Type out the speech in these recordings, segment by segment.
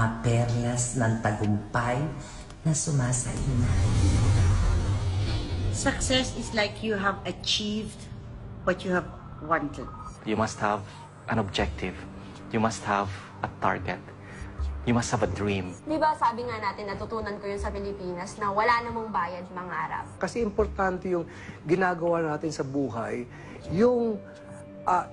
mga perlas ng tagumpay na sumasalinan. Success is like you have achieved what you have wanted. You must have an objective. You must have a target. You must have a dream. Di ba sabi nga natin, natutunan ko yun sa Pilipinas, na wala namang bayad mangarap. Kasi importante yung ginagawa natin sa buhay, yung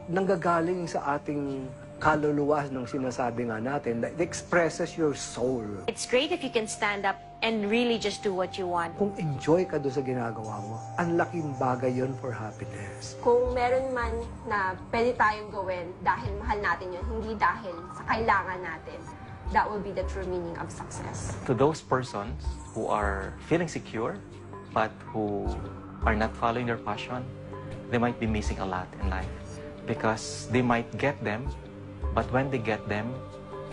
nanggagaling sa ating kaluluwa ng sinasabi nga natin, that expresses your soul. It's great if you can stand up and really just do what you want. Kung enjoy ka doon sa ginagawa mo, ang laking bagay yun for happiness. Kung meron man na pwede tayong gawin dahil mahal natin yun, hindi dahil sa kailangan natin, that will be the true meaning of success. To those persons who are feeling secure, but who are not following their passion, they might be missing a lot in life. Because they might get them, but when they get them,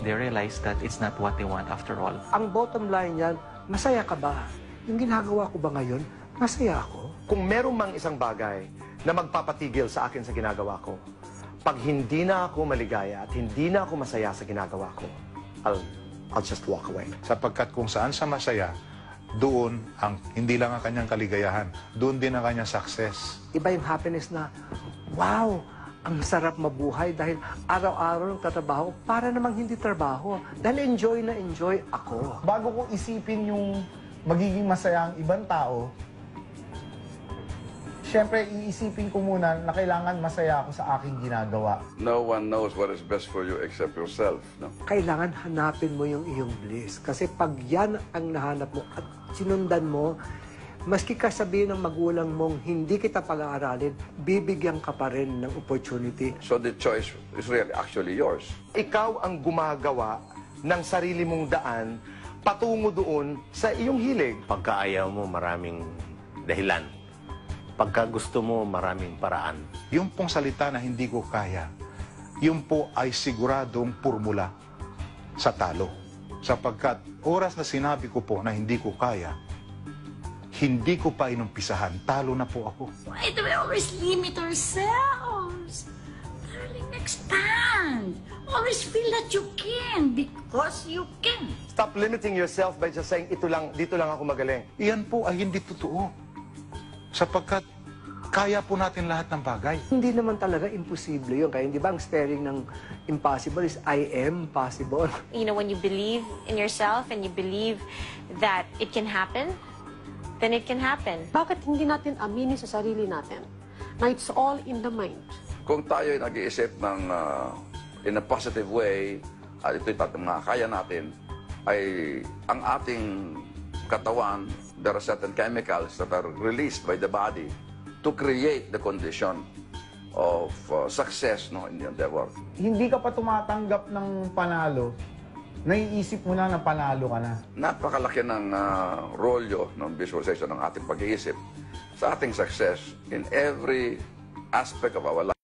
they realize that it's not what they want after all. Ang bottom line yan, masaya ka ba? Yung ginagawa ko ba ngayon, masaya ako? Kung meron mang isang bagay na magpapatigil sa akin sa ginagawa ko, pag hindi na ako maligaya at hindi na ako masaya sa ginagawa ko, I'll just walk away. Sapagkat kung saan siya masaya, doon ang hindi lang ang kanyang kaligayahan, doon din ang kanyang success. Iba yung happiness na, wow, ang sarap mabuhay dahil araw-araw ng tatrabaho para namang hindi trabaho. Dahil enjoy na enjoy ako. Bago ko isipin yung magiging masaya ang ibang tao, siyempre iisipin ko muna na kailangan masaya ako sa aking ginagawa. No one knows what is best for you except yourself. No? Kailangan hanapin mo yung iyong bliss. Kasi pag yan ang nahanap mo at sinundan mo, maski ka sabihin ng magulang mong hindi kita pag-aaralin, bibigyan ka pa rin ng opportunity. So the choice is really actually yours. Ikaw ang gumagawa ng sarili mong daan patungo doon sa iyong hilig. Pagka ayaw mo, maraming dahilan. Pagka gusto mo, maraming paraan. Yung pong salita na hindi ko kaya, yung po ay siguradong formula sa talo. Sapagkat oras na sinabi ko po na hindi ko kaya, hindi ko pa inumpisahan, talo na po ako. Why do we always limit ourselves? Darling, expand. Always feel that you can because you can. Stop limiting yourself by just saying, dito lang ako magaling. Iyan po ay hindi totoo. Sapagkat kaya po natin lahat ng bagay. Hindi naman talaga imposible yun. Kaya hindi ba ang spelling ng impossible is I am possible? You know, when you believe in yourself and you believe that it can happen, then it can happen. Bakit hindi natin aminin sa sarili natin na it's all in the mind? Kung tayo ay nag-iisip ng in a positive way, at ito'y mga kaya natin, ay ang ating katawan, there are certain chemicals that are released by the body to create the condition of success in the endeavor. Hindi ka pa tumatanggap ng panalo, naiisip mo na panalo ka na. Napakalaki ng rolyo ng visualization ng ating pag-iisip sa ating success in every aspect of our life.